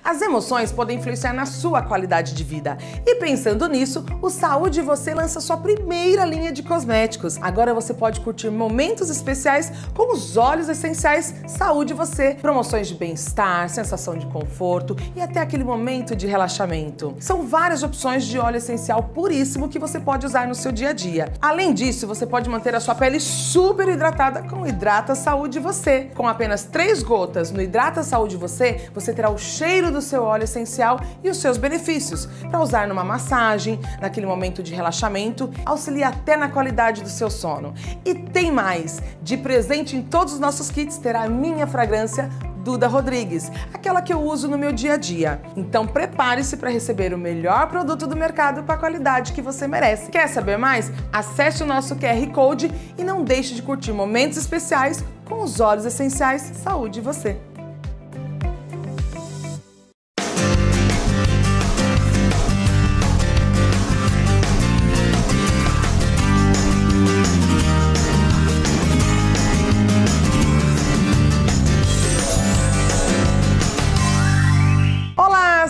As emoções podem influenciar na sua qualidade de vida. E pensando nisso, o Saúde Você lança sua primeira linha de cosméticos. Agora você pode curtir momentos especiais com os óleos essenciais Saúde Você. Promoções de bem-estar, sensação de conforto e até aquele momento de relaxamento. São várias opções de óleo essencial puríssimo que você pode usar no seu dia a dia. Além disso, você pode manter a sua pele super hidratada com o Hidrata Saúde Você. Com apenas 3 gotas no Hidrata Saúde Você, você terá o cheiro do seu óleo essencial e os seus benefícios para usar numa massagem, naquele momento de relaxamento, auxilia até na qualidade do seu sono. E tem mais! De presente em todos os nossos kits terá a minha fragrância Duda Rodrigues, aquela que eu uso no meu dia a dia. Então prepare-se para receber o melhor produto do mercado com a qualidade que você merece. Quer saber mais? Acesse o nosso QR Code e não deixe de curtir momentos especiais com os óleos essenciais Saúde Você.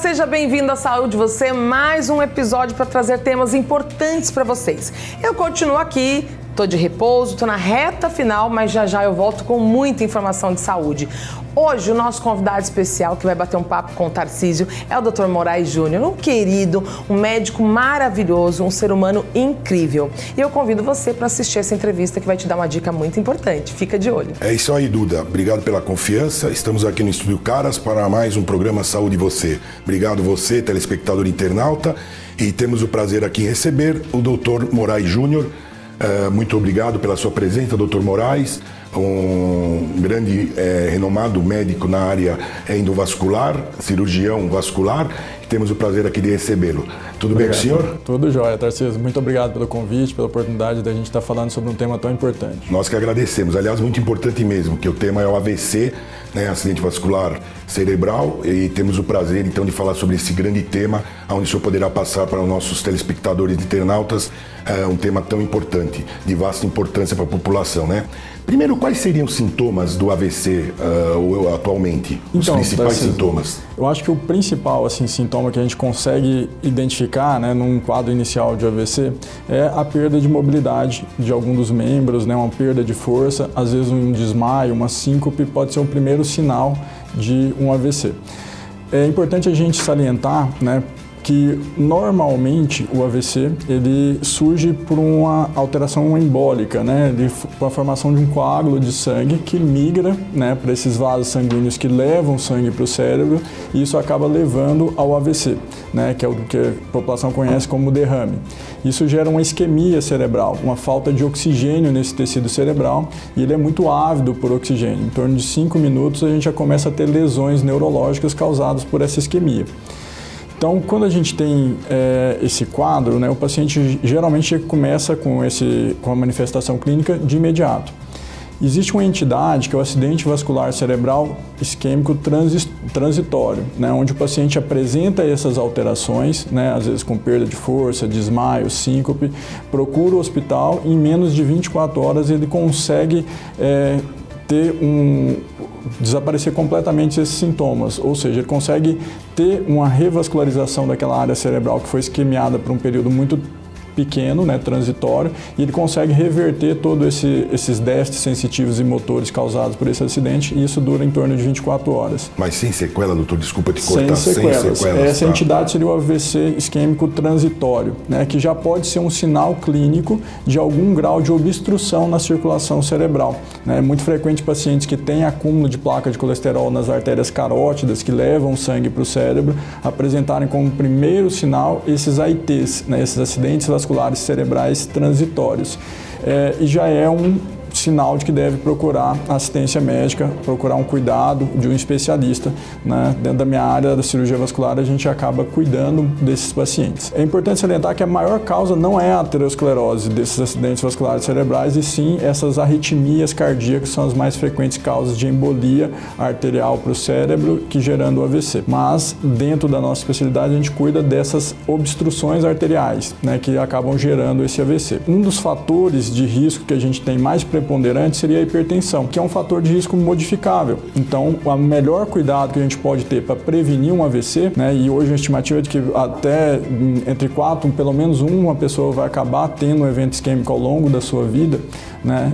Seja bem-vindo à Saúde Você, mais um episódio para trazer temas importantes para vocês. Eu continuo aqui, tô de repouso, tô na reta final, mas já eu volto com muita informação de saúde. Hoje o nosso convidado especial que vai bater um papo com o Tarcísio é o Dr. Moraes Júnior, um querido, um médico maravilhoso, um ser humano incrível. E eu convido você para assistir essa entrevista que vai te dar uma dica muito importante. Fica de olho. É isso aí, Duda. Obrigado pela confiança. Estamos aqui no Estúdio Caras para mais um programa Saúde Você. Obrigado você, telespectador internauta. E temos o prazer aqui em receber o Dr. Moraes Júnior. Muito obrigado pela sua presença, Dr. Moraes, um grande renomado médico na área endovascular, cirurgião vascular. Temos o prazer aqui de recebê-lo. Tudo bem com o senhor? Tudo jóia, Tarcísio. Muito obrigado pelo convite, pela oportunidade de a gente estar falando sobre um tema tão importante. Nós que agradecemos. Aliás, muito importante mesmo, que o tema é o AVC, né, acidente vascular cerebral, e temos o prazer, então, de falar sobre esse grande tema, onde o senhor poderá passar para os nossos telespectadores e internautas um tema tão importante, de vasta importância para a população, né? Primeiro, quais seriam os sintomas do AVC atualmente? Os principais sintomas? Eu acho que o principal sintoma que a gente consegue identificar, né, num quadro inicial de AVC é a perda de mobilidade de algum dos membros, né, uma perda de força, às vezes um desmaio, uma síncope pode ser o primeiro sinal de um AVC. É importante a gente salientar, né, que normalmente o AVC ele surge por uma alteração embólica, né, com a formação de um coágulo de sangue que migra, né, para esses vasos sanguíneos que levam sangue para o cérebro, e isso acaba levando ao AVC, né, que é o que a população conhece como derrame. Isso gera uma isquemia cerebral, uma falta de oxigênio nesse tecido cerebral, e ele é muito ávido por oxigênio. Em torno de 5 minutos a gente já começa a ter lesões neurológicas causadas por essa isquemia. Então, quando a gente tem esse quadro, né, o paciente geralmente começa com a manifestação clínica de imediato. Existe uma entidade que é o acidente vascular cerebral isquêmico transitório, né, onde o paciente apresenta essas alterações, né, às vezes com perda de força, desmaio, síncope, procura o hospital e em menos de 24 horas ele consegue desaparecer completamente esses sintomas, ou seja, ele consegue ter uma revascularização daquela área cerebral que foi isquemiada por um período muito pequeno, né, transitório, e ele consegue reverter todos esses déficits sensitivos e motores causados por esse acidente, e isso dura em torno de 24 horas. Mas sem sequela, doutor? Desculpa te cortar. Sem sequelas. Essa entidade seria o AVC isquêmico transitório, né, que já pode ser um sinal clínico de algum grau de obstrução na circulação cerebral. É muito frequente pacientes que têm acúmulo de placa de colesterol nas artérias carótidas, que levam sangue para o cérebro, apresentarem como primeiro sinal esses AITs, né, esses acidentes vasculares cerebrais transitórios. E já é um sinal de que deve procurar assistência médica, procurar um cuidado de um especialista, né? Dentro da minha área da cirurgia vascular, a gente acaba cuidando desses pacientes. É importante salientar que a maior causa não é a aterosclerose desses acidentes vasculares cerebrais, e sim essas arritmias cardíacas, que são as mais frequentes causas de embolia arterial para o cérebro, que gerando o AVC. Mas, dentro da nossa especialidade, a gente cuida dessas obstruções arteriais, né, que acabam gerando esse AVC. Um dos fatores de risco que a gente tem mais prevalente preponderante seria a hipertensão, que é um fator de risco modificável. Então, o melhor cuidado que a gente pode ter para prevenir um AVC, né, e hoje a estimativa é de que até entre 4, pelo menos uma pessoa vai acabar tendo um evento isquêmico ao longo da sua vida, né,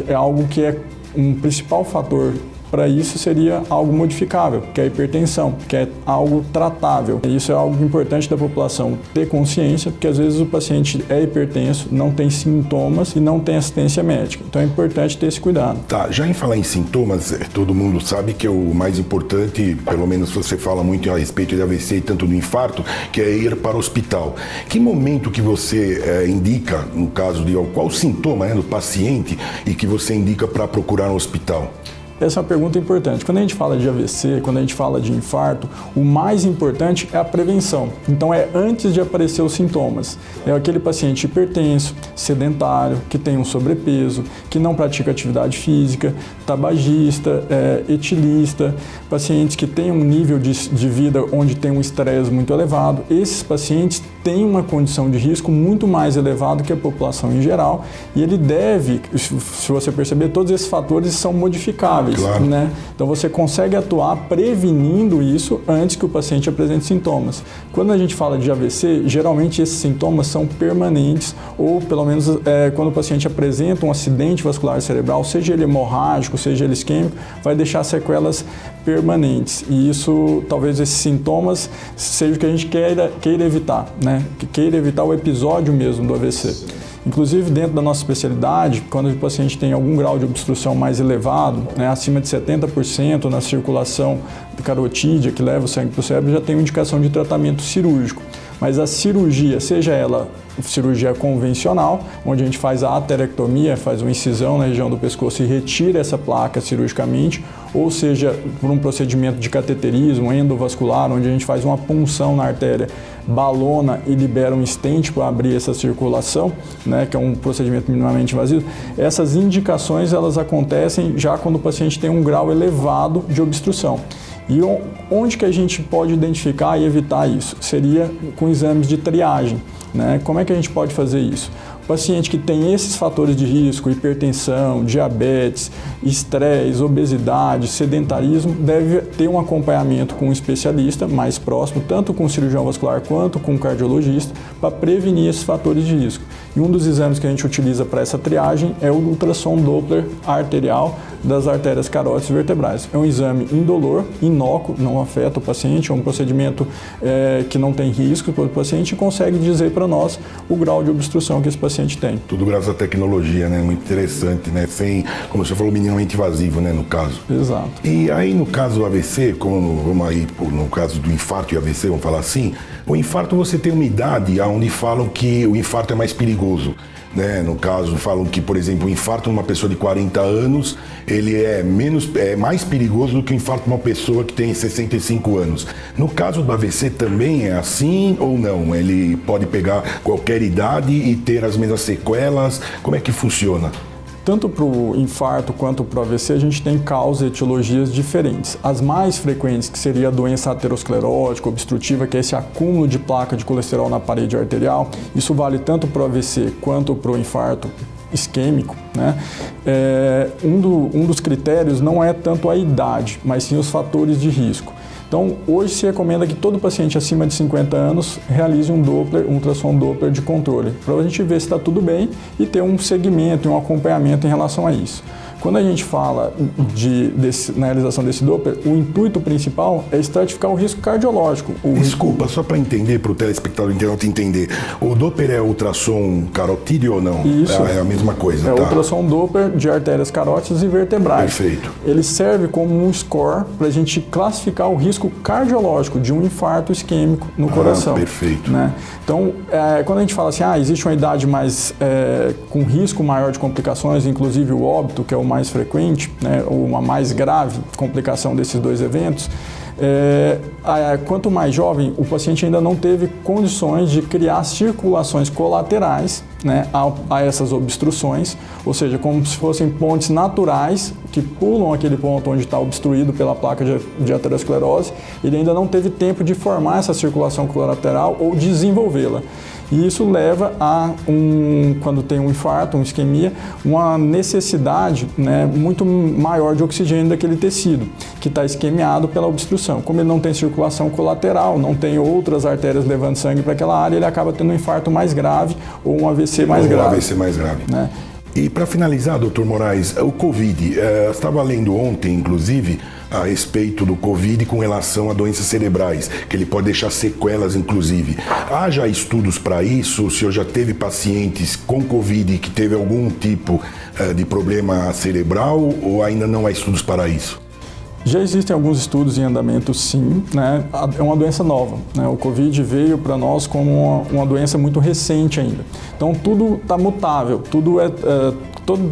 é algo que é um principal fator. Para isso seria algo modificável, que é a hipertensão, que é algo tratável. E isso é algo importante da população ter consciência, porque às vezes o paciente é hipertenso, não tem sintomas e não tem assistência médica. Então é importante ter esse cuidado. Tá, já em falar em sintomas, todo mundo sabe que é o mais importante, pelo menos você fala muito a respeito de AVC e tanto do infarto, que é ir para o hospital. Que momento que você indica, no caso de qual sintoma do paciente e que você indica para procurar um hospital? Essa é uma pergunta importante. Quando a gente fala de AVC, quando a gente fala de infarto, o mais importante é a prevenção. Então é antes de aparecer os sintomas. É aquele paciente hipertenso, sedentário, que tem um sobrepeso, que não pratica atividade física, tabagista, etilista, pacientes que têm um nível de vida onde tem um estresse muito elevado. Esses pacientes têm uma condição de risco muito mais elevada que a população em geral e ele deve, se você perceber, todos esses fatores são modificáveis. Claro. Né? Então você consegue atuar prevenindo isso antes que o paciente apresente sintomas. Quando a gente fala de AVC, geralmente esses sintomas são permanentes ou pelo menos quando o paciente apresenta um acidente vascular cerebral, seja ele hemorrágico, seja ele isquêmico, vai deixar sequelas permanentes. E isso, talvez esses sintomas seja o que a gente queira evitar, né? Que queira evitar o episódio mesmo do AVC. Inclusive, dentro da nossa especialidade, quando o paciente tem algum grau de obstrução mais elevado, né, acima de 70% na circulação carotídea que leva o sangue para o cérebro, já tem uma indicação de tratamento cirúrgico. Mas a cirurgia, seja ela cirurgia convencional, onde a gente faz a aterectomia, faz uma incisão na região do pescoço e retira essa placa cirurgicamente, ou seja, por um procedimento de cateterismo endovascular, onde a gente faz uma punção na artéria, balona e libera um stent para abrir essa circulação, né, que é um procedimento minimamente invasivo. Essas indicações elas acontecem já quando o paciente tem um grau elevado de obstrução. E onde que a gente pode identificar e evitar isso? Seria com exames de triagem, né? Como é que a gente pode fazer isso? O paciente que tem esses fatores de risco, hipertensão, diabetes, estresse, obesidade, sedentarismo, deve ter um acompanhamento com um especialista mais próximo, tanto com o cirurgião vascular quanto com o cardiologista, para prevenir esses fatores de risco. E um dos exames que a gente utiliza para essa triagem é o ultrassom Doppler arterial das artérias carótidas vertebrais. É um exame indolor, inócuo, não afeta o paciente, é um procedimento que não tem risco para o paciente e consegue dizer para nós o grau de obstrução que esse paciente tem. Tudo graças à tecnologia, né? Muito interessante, né? Sem, como você falou, minimamente invasivo, né? No caso. Exato. E aí, no caso do AVC, como vamos aí, no caso do infarto e AVC, vamos falar assim, o infarto você tem uma idade onde falam que o infarto é mais perigoso. Né? No caso, falam que, por exemplo, o infarto numa pessoa de 40 anos, ele é mais perigoso do que o infarto numa pessoa que tem 65 anos. No caso do AVC também é assim ou não? Ele pode pegar qualquer idade e ter as mesmas sequelas? Como é que funciona? Tanto para o infarto quanto para o AVC, a gente tem causas e etiologias diferentes. As mais frequentes, que seria a doença aterosclerótica obstrutiva, que é esse acúmulo de placa de colesterol na parede arterial, isso vale tanto para o AVC quanto para o infarto isquêmico, né? Um dos critérios não é tanto a idade, mas sim os fatores de risco. Então, hoje se recomenda que todo paciente acima de 50 anos realize um ultrassom Doppler de controle, para a gente ver se está tudo bem e ter um segmento e um acompanhamento em relação a isso. Quando a gente fala na realização desse Doppler, o intuito principal é estratificar o risco cardiológico. Desculpa, só para entender, para o telespectador internauta entender, o Doppler é ultrassom carotídeo ou não? Isso. É a mesma coisa, tá? É ultrassom Doppler de artérias carótidas e vertebrais. Perfeito. Ele serve como um score para a gente classificar o risco cardiológico de um infarto isquêmico no coração. Perfeito. Né? Então, quando a gente fala assim, existe uma idade com risco maior de complicações, inclusive o óbito, que é o mais frequente, né, ou uma mais grave complicação desses dois eventos, quanto mais jovem, o paciente ainda não teve condições de criar circulações colaterais, né, a essas obstruções, ou seja, como se fossem pontes naturais que pulam aquele ponto onde está obstruído pela placa de aterosclerose. Ele ainda não teve tempo de formar essa circulação colateral ou desenvolvê-la. E isso leva a, quando tem um infarto, uma isquemia, uma necessidade, né, muito maior de oxigênio daquele tecido, que está isquemiado pela obstrução. Como ele não tem circulação colateral, não tem outras artérias levando sangue para aquela área, ele acaba tendo um infarto mais grave ou um AVC mais grave. Um AVC mais grave. Né? E para finalizar, doutor Moraes, o Covid, estava lendo ontem, inclusive, a respeito do Covid com relação a doenças cerebrais, que ele pode deixar sequelas, inclusive. Há já estudos para isso? O senhor já teve pacientes com Covid que teve algum tipo de problema cerebral ou ainda não há estudos para isso? Já existem alguns estudos em andamento, sim, né? É uma doença nova, né? O Covid veio para nós como uma doença muito recente ainda. Então tudo está mutável,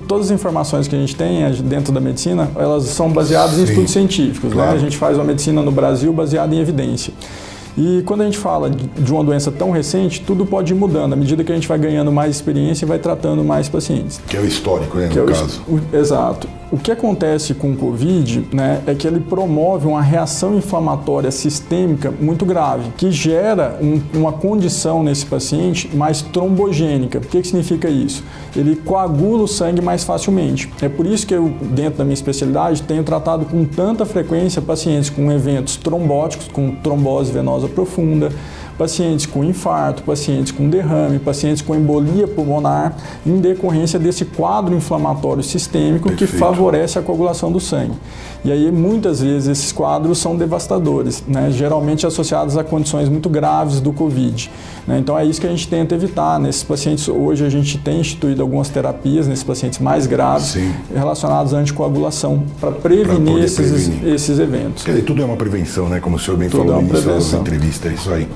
todas as informações que a gente tem dentro da medicina, elas são baseadas em estudos científicos, claro. Né? A gente faz uma medicina no Brasil baseada em evidência. E quando a gente fala de uma doença tão recente, tudo pode ir mudando à medida que a gente vai ganhando mais experiência e vai tratando mais pacientes. Que é o histórico, né, no caso. Exato. O que acontece com o Covid, né, é que ele promove uma reação inflamatória sistêmica muito grave, que gera uma condição nesse paciente mais trombogênica. O que significa isso? Ele coagula o sangue mais facilmente. É por isso que eu, dentro da minha especialidade, tenho tratado com tanta frequência pacientes com eventos trombóticos, com trombose venosa profunda, pacientes com infarto, pacientes com derrame, pacientes com embolia pulmonar, em decorrência desse quadro inflamatório sistêmico. Perfeito. Que favorece a coagulação do sangue. E aí, muitas vezes, esses quadros são devastadores, né? Geralmente associados a condições muito graves do Covid. Né? Então, é isso que a gente tenta evitar. Nesses pacientes, hoje, a gente tem instituído algumas terapias nesses pacientes mais graves, sim, relacionados à anticoagulação, para prevenir esses eventos. Quer dizer, tudo é uma prevenção, né? Como o senhor bem falou no início da entrevista, é isso aí.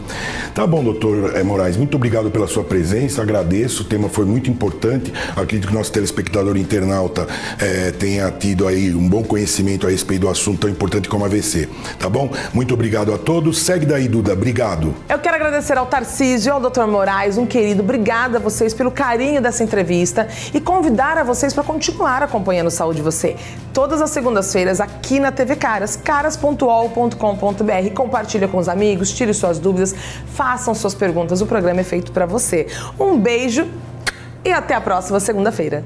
Tá bom, doutor Moraes, muito obrigado pela sua presença, agradeço, o tema foi muito importante, acredito que o nosso telespectador internauta tenha tido aí um bom conhecimento a respeito do assunto tão importante como AVC, tá bom? Muito obrigado a todos, segue daí, Duda, obrigado. Eu quero agradecer ao Tarcísio e ao Dr. Moraes, um querido, obrigada a vocês pelo carinho dessa entrevista e convidar a vocês para continuar acompanhando Saúde Você, todas as segundas-feiras aqui na TV Caras, caras.ol.com.br, compartilha com os amigos, tire suas dúvidas, façam suas perguntas, o programa é feito para você. Um beijo e até a próxima segunda-feira.